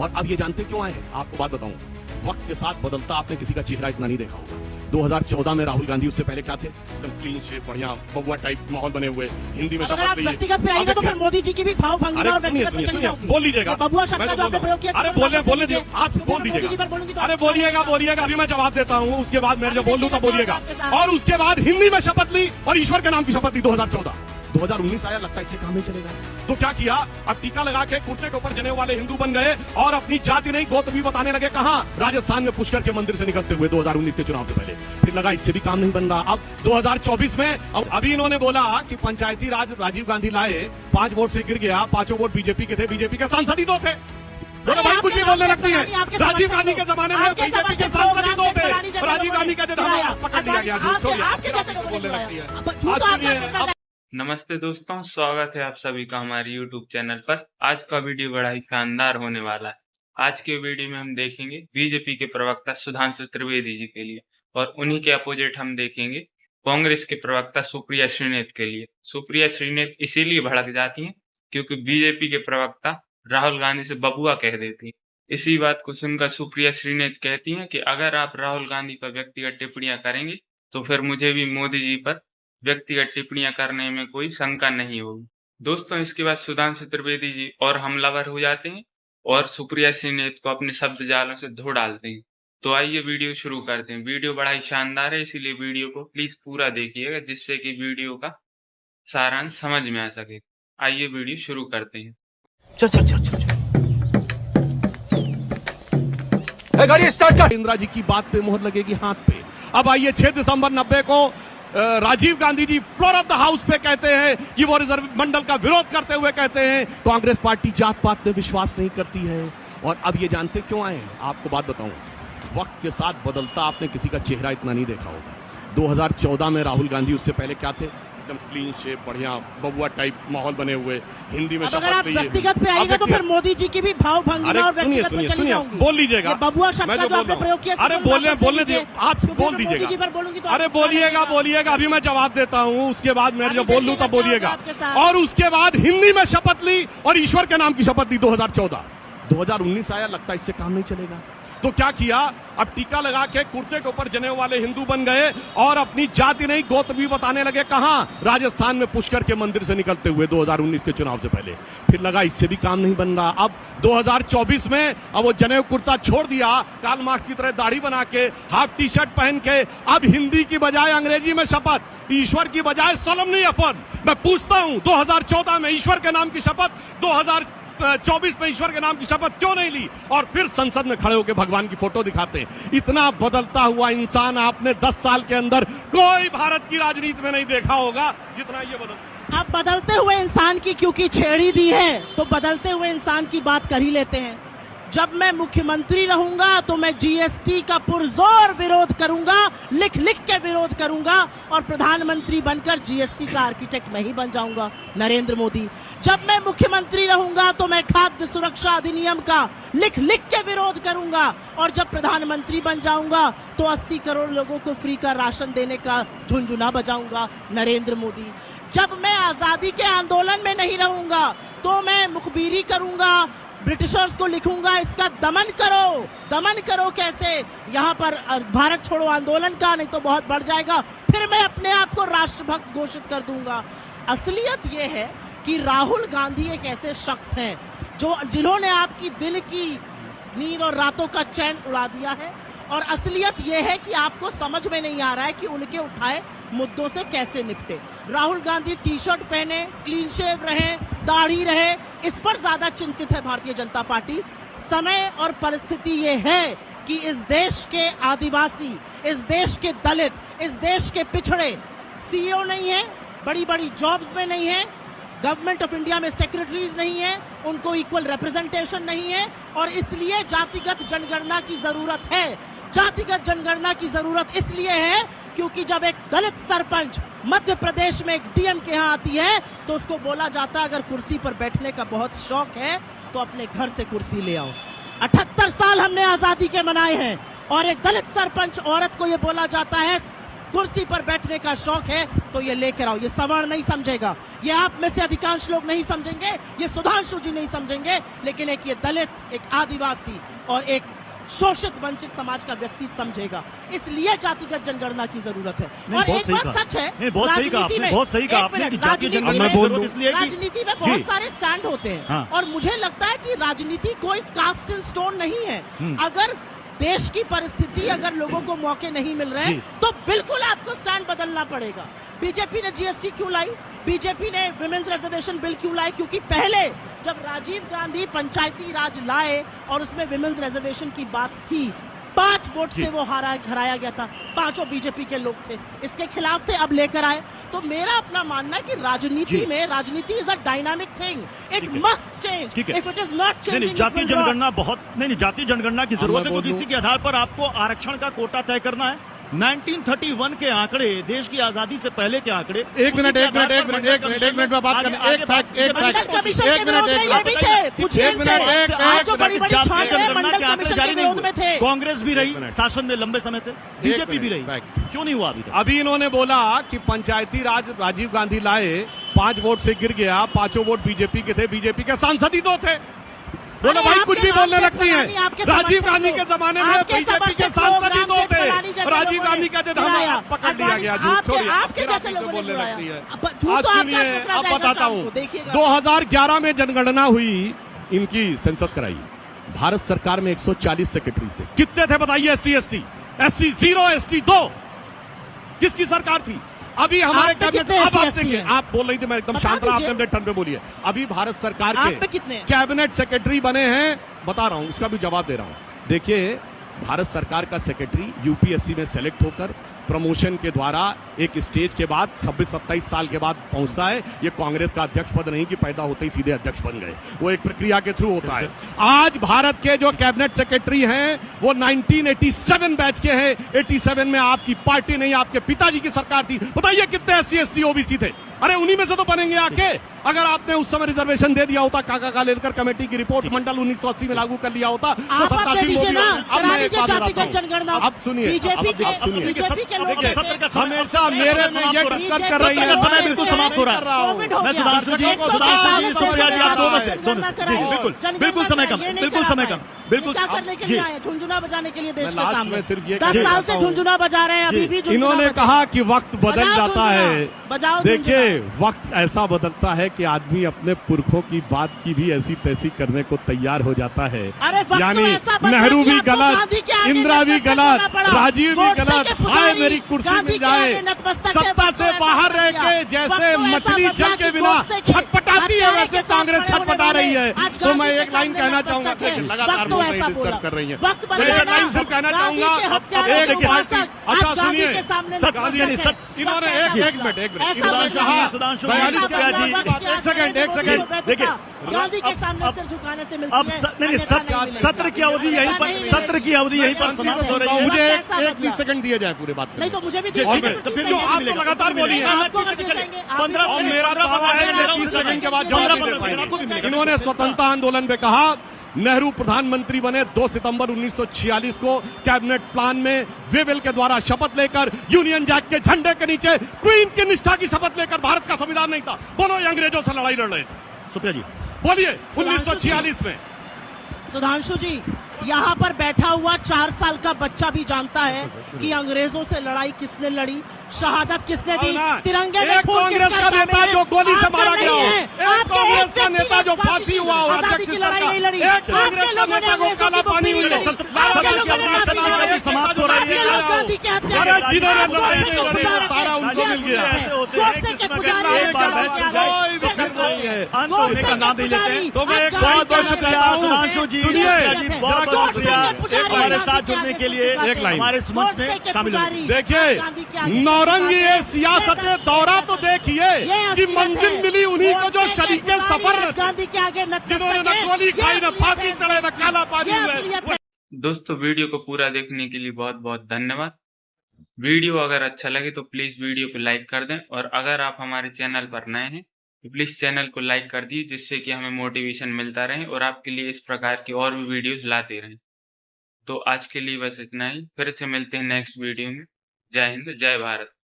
और अब ये जानते क्यों आए हैं? आपको बात बताऊं, वक्त के साथ बदलता आपने किसी का चेहरा इतना नहीं देखा होगा। 2014 में राहुल गांधी, उससे पहले क्या थे? एकदम क्लीन शेप, बढ़िया बबुआ टाइप माहौल बने हुए, हिंदी में शपथ ली। व्यक्तिगत पे आएगा तो फिर मोदी जी की भी भाव भंगिमा और व्यक्तिगत पे चली जाऊंगी। बोल लीजिएगा, बबुआ शब्द का जो आपने प्रयोग किया, अरे बोले आप बोल दीजिएगा, अरे बोलिएगा, अभी मैं जवाब देता हूँ, उसके बाद मैं जब बोल लूँ तब बोलिएगा। और उसके बाद हिंदी में शपथ ली और ईश्वर के नाम की शपथ ली। 2019 आया, लगता है इससे काम नहीं चलेगा। तो क्या किया? अब टीका लगा के कुर्ते के ऊपर जनेऊ वाले हिंदू बन गए और अपनी जाति नहीं गोत्र भी बताने लगे। कहां? राजस्थान में पुष्कर के मंदिर से निकलते हुए 2019 के चुनाव से पहले। फिर लगा इससे भी काम नहीं बन रहा। अब 2024 में अभी इन्होंने बोला कि पंचायती राज राजीव गांधी लाए, 5 वोट से गिर गया, 5 वोट बीजेपी के थे, बीजेपी के सांसद ही 2 थे। बोलो भाई, कुछ भी बोलने लगती है। राजीव गांधी के जमाने में बीजेपी के सांसद ही 2 थे, राजीव गांधी कहते थे पकड़ लिया गया। बोलने लगती है। नमस्ते दोस्तों, स्वागत है आप सभी का हमारे YouTube चैनल पर। आज का वीडियो बड़ा ही शानदार होने वाला है। आज के वीडियो में हम देखेंगे बीजेपी के प्रवक्ता सुधांशु त्रिवेदी जी के लिए, और उन्हीं के अपोजिट हम देखेंगे कांग्रेस के प्रवक्ता सुप्रिया श्रीनेत के लिए। सुप्रिया श्रीनेत इसीलिए भड़क जाती हैं क्योंकि बीजेपी के प्रवक्ता राहुल गांधी से बबुआ कह देती हैं। इसी बात को सुनकर सुप्रिया श्रीनेत कहती हैं कि अगर आप राहुल गांधी पर व्यक्तिगत टिप्पणियां करेंगे तो फिर मुझे भी मोदी जी पर व्यक्तिगत टिप्पणियां करने में कोई शंका नहीं होगी। दोस्तों, इसके बाद सुधांशु त्रिवेदी जी और हमलावर हो जाते हैं और सुप्रिया श्रीनेत को अपने शब्द जालों से धो डालते हैं। तो आइए वीडियो शुरू करते हैं। वीडियो बड़ा ही शानदार है, इसीलिए वीडियो को प्लीज पूरा देखिएगा जिससे कि वीडियो का सारांश समझ में आ सके। आइए वीडियो शुरू करते हैं। चल गाड़ी स्टार्ट कर। इंदिरा जी की बात पे मोहर लगेगी हाथ पे। अब आइए 6 दिसंबर 90 को Rajiv Gandhi ji floor of the house पे कहते हैं कि वो रिजर्व मंडल का विरोध करते हुए कहते हैं कांग्रेस पार्टी जात पात में विश्वास नहीं करती है। और अब ये जानते क्यों आए हैं? आपको बात बताऊं, वक्त के साथ बदलता आपने किसी का चेहरा इतना नहीं देखा होगा। 2014 में राहुल गांधी, उससे पहले क्या थे? एकदम क्लीन शेप, बढ़िया बबुआ टाइप माहौल बने हुए, हिंदी में शपथ ली। व्यक्तिगत पे आएगा तो फिर मोदी जी की भी भाव भंगिमा और व्यक्तिगत पे चली जाऊंगी। बोल लीजिएगा, बबुआ शब्द का जो आपने प्रयोग किया, अरे बोलने दीजिए, आप बोल दीजिएगा, अरे बोलिएगा, अभी मैं जवाब देता हूँ, उसके बाद मैं जब बोल लूँ तब बोलिएगा। और उसके बाद हिंदी में शपथ ली और ईश्वर के नाम की शपथ ली। 2019 आया, लगता है इससे काम नहीं चलेगा। तो क्या किया? अब टीका लगा के कुर्ते के ऊपर जनेऊ वाले हिंदू बन गए और अपनी जाति नहीं गोत्र भी बताने लगे। कहां? राजस्थान में पुष्कर के मंदिर से निकलते हुए 2019 के चुनाव से पहले। फिर लगा इससे भी काम नहीं बन रहा। अब 2024 में अब वो जनेऊ कुर्ता छोड़ दिया, कार्ल मार्क्स की तरह दाढ़ी बना के, हाफ टी शर्ट पहन के, अब हिंदी की बजाय अंग्रेजी में शपथ, ईश्वर की बजाय सोलमनी अफर्म। मैं पूछता हूं, 2014 में ईश्वर के नाम की शपथ, 2024 में ईश्वर के नाम की शपथ क्यों नहीं ली? और फिर संसद में खड़े होकर भगवान की फोटो दिखाते हैं। इतना बदलता हुआ इंसान आपने 10 साल के अंदर कोई भारत की राजनीति में नहीं देखा होगा जितना ये बदल। अब बदलते हुए इंसान की क्योंकि छेड़ी दी है तो बदलते हुए इंसान की बात कर ही लेते हैं। जब मैं मुख्यमंत्री रहूंगा तो मैं जीएसटी का पुरजोर विरोध करूंगा, लिख लिख के विरोध करूंगा, और प्रधानमंत्री बनकर जीएसटी का आर्किटेक्ट मैं ही बन जाऊंगा, नरेंद्र मोदी। जब मैं मुख्यमंत्री रहूंगा तो मैं खाद्य सुरक्षा अधिनियम का लिख लिख के विरोध करूंगा, और जब प्रधानमंत्री बन जाऊंगा तो 80 करोड़ लोगों को फ्री का राशन देने का झुनझुना बजाऊंगा, नरेंद्र मोदी। जब मैं आजादी के आंदोलन में नहीं रहूंगा तो मैं मुखबिरी करूंगा, ब्रिटिशर्स को लिखूंगा इसका दमन करो कैसे, यहाँ पर भारत छोड़ो आंदोलन का, नहीं तो बहुत बढ़ जाएगा। फिर मैं अपने आप को राष्ट्रभक्त घोषित कर दूंगा। असलियत ये है कि राहुल गांधी एक ऐसे शख्स हैं जिन्होंने आपकी दिन की नींद और रातों का चैन उड़ा दिया है, और असलियत यह है कि आपको समझ में नहीं आ रहा है कि उनके उठाए मुद्दों से कैसे निपटे। राहुल गांधी टी शर्ट पहने, क्लीन शेव रहे, दाढ़ी रहे, इस पर ज्यादा चिंतित है भारतीय जनता पार्टी। समय और परिस्थिति ये है कि इस देश के आदिवासी, इस देश के दलित, इस देश के पिछड़े सीईओ नहीं है, बड़ी बड़ी जॉब्स में नहीं है, गवर्नमेंट ऑफ इंडिया में सेक्रेटरीज नहीं है, उनको इक्वल रिप्रेजेंटेशन नहीं है, और इसलिए जातिगत जनगणना की जरूरत है। जातिगत जनगणना की जरूरत इसलिए है क्योंकि जब एक दलित सरपंच मध्य प्रदेश में एक डीएम के यहाँ आती है तो उसको बोला जाता है अगर कुर्सी पर बैठने का बहुत शौक है तो अपने घर से कुर्सी ले आओ। 78 साल हमने आजादी के मनाए हैं, और एक दलित सरपंच औरत को यह बोला जाता है कुर्सी पर बैठने का शौक है तो ये लेकर आओ। ये सवर्ण नहीं समझेगा, ये आप में से अधिकांश लोग नहीं समझेंगे, ये सुधांशु जी नहीं समझेंगे, लेकिन एक ये दलित, एक आदिवासी और एक शोषित वंचित समाज का व्यक्ति समझेगा। इसलिए जातिगत जनगणना की जरूरत है। और एक बात सच है, राजनीति में राजनीति में बहुत सारे स्टैंड होते हैं। हाँ। और मुझे लगता है कि राजनीति कोई कास्ट इन स्टोन नहीं है। अगर देश की परिस्थिति, अगर लोगों को मौके नहीं मिल रहे तो बिल्कुल आपको स्टैंड बदलना पड़ेगा। बीजेपी ने जीएसटी क्यों लाई, बीजेपी ने विमेंस रिजर्वेशन बिल क्यों लाई? क्योंकि पहले जब राजीव गांधी पंचायती राज लाए और उसमें विमेंस रिजर्वेशन की बात थी, 5 वोट से वो हराया गया था। 5 बीजेपी के लोग थे, इसके खिलाफ थे, अब लेकर आए। तो मेरा अपना मानना है कि राजनीति में, राजनीति is a dynamic thing, it must change. If it is not changing, जातीय जनगणना जातीय जनगणना की जरूरत है। इसी के आधार पर आपको आरक्षण का कोटा तय करना है। 1931 के आंकड़े, देश की आजादी से पहले के आंकड़े। एक मिनट में बात करने, एक फैक्ट ये भी थे, पूछिए इनसे। आज जो बड़ी बड़ी छाट है मंडल कमीशन के विरोध में थे। कांग्रेस भी रही शासन में लंबे समय तक, बीजेपी भी रही, क्यों नहीं हुआ अभी तक? अभी इन्होंने बोला कि पंचायती राज राजीव गांधी लाए, 5 वोट से गिर गया, 5 वोट बीजेपी के थे, बीजेपी के सांसद ही 2 थे। बोलो भाई, कुछ भी बोलने लगती है। राजीव गांधी के जमाने में बीजेपी के सांसद ही 2 थे, राजीव गांधी का पकड़ लिया गया। छोड़िए, आपके जैसे लोगों बोलने लगती है। आज सुनिए, अब बताता हूँ। 2011 में जनगणना हुई, इनकी सेंसस कराई। भारत सरकार में 140 सेक्रेटरी थे। कितने थे बताइए? SC ST, SC 0, ST 2। किसकी सरकार थी? अभी हमारे कैबिनेट, अब आप देंगे, आप बोल रही थी, मैं एकदम शांत रहा, आपने अपने टर्न पे बोलिए। अभी भारत सरकार के कैबिनेट सेक्रेटरी बने हैं, बता रहा हूं, उसका भी जवाब दे रहा हूं। देखिए, भारत सरकार का सेक्रेटरी यूपीएससी में सेलेक्ट होकर प्रमोशन के द्वारा एक स्टेज के बाद 26-27 साल के बाद पहुंचता है। ये कांग्रेस का अध्यक्ष पद नहीं कि पैदा होते ही सीधे अध्यक्ष बन गए, वो एक प्रक्रिया के थ्रू होता है। आज भारत के जो कैबिनेट सेक्रेटरी हैं वो 1987 बैच के हैं। 87 में आपकी पार्टी नहीं, आपके पिताजी की सरकार थी। बताइए कितने SC ST OBC थे? अरे उन्हीं में से तो बनेंगे आके। अगर आपने उस समय रिजर्वेशन दे दिया होता, काका कालेलकर कमेटी की रिपोर्ट मंडल 1980 में लागू कर लिया होता तो 87 अब सुनिए, हमेशा मेरे में ये डिस्कस कर रही है। समय बिल्कुल समाप्त हो रहा है। मैं सुधांशु जी, बिल्कुल समय कम, बिल्कुल समय कम, बिल्कुल क्या करने के लिए आए? झुंझुना बजाने के लिए देश के सामने। 10 साल से झुंझुना बजा रहे हैं, अभी भी इन्होंने कहा कि वक्त बदल जाता है। देखिए, वक्त ऐसा बदलता है कि आदमी अपने पुरखों की बात की भी ऐसी तैसी करने को तैयार हो जाता है। यानी नेहरू भी गलत, इंदिरा भी गलत, राजीव भी गलत। हाय मेरी कुर्सी मिल जाए, सत्ता से बाहर रह के जैसे मछली जल के बिना छटपटाती है, वैसे कांग्रेस छटपटा रही है। तो मैं एक लाइन कहना चाहूंगा, लगातार डिस्टर्ब कर रही है, एक लाइन सिर्फ कहना चाहूंगा। अच्छा सुनिए, इन्होंने एक मिनट एक सेकंड देखिए, गांधी के सामने सिर झुकाने से मिलती है। नहीं, सत्र की अवधि यहीं पर, सत्र की अवधि यहीं पर समाप्त हो रही है। मुझे 1 सेकंड दिए जाए पूरी बात। नहीं तो मुझे भी जो आप लगातार बोलिए, 15 और मेरा दावा है 30 सेकंड के बाद जवाब दे पाएंगे। इन्होंने स्वतंत्रता आंदोलन में कहा, नेहरू प्रधानमंत्री बने 2 सितंबर 1946 को कैबिनेट प्लान में वेवेल के द्वारा शपथ लेकर, यूनियन जैक के झंडे के नीचे क्वीन की निष्ठा की शपथ लेकर। भारत का संविधान नहीं था। बोलो, ये अंग्रेजों से लड़ाई लड़ रहे थे। सुप्रिया जी बोलिए, 1946 में। सुधांशु जी, यहाँ पर बैठा हुआ 4 साल का बच्चा भी जानता है कि अंग्रेजों से लड़ाई किसने लड़ी, शहादत किसने दी, तिरंगे में खून कांग्रेस का नेता जो गोली से मारा गया हो, एक कांग्रेस का नेता जो फांसी हुआ हो, आजादी की लड़ाई नहीं लड़ी, एक कांग्रेस का नेता को काला पानी मिले, समाप्त हो रही है। गांधी के हत्या, जिन्होंने लड़ाई सारा उनको मिल गया। अंत होने का नाम नहीं लेते। तो मैं एक बहुत शुक्रिया सुधांशु जी, सुनिए, बहुत शुक्रिया हमारे साथ जुड़ने के लिए, एक लाइन हमारे मंच में शामिल होने। देखिए, नौरंगी ये सियासत दौरा तो देखिए कि मंजिल मिली उन्हीं को जो शरीके सफर, गांधी के आगे जिन्होंने न गोली खाई, न फांसी चढ़े, न काला पानी हुए। दोस्तों, वीडियो को पूरा देखने के लिए बहुत बहुत धन्यवाद। वीडियो अगर अच्छा लगे तो प्लीज वीडियो को लाइक कर दें, और अगर आप हमारे चैनल पर नए हैं तो प्लीज चैनल को लाइक कर दीजिए, जिससे कि हमें मोटिवेशन मिलता रहे और आपके लिए इस प्रकार की और भी वीडियोस लाते रहें। तो आज के लिए बस इतना ही, फिर से मिलते हैं नेक्स्ट वीडियो में। जय हिंद, जय भारत।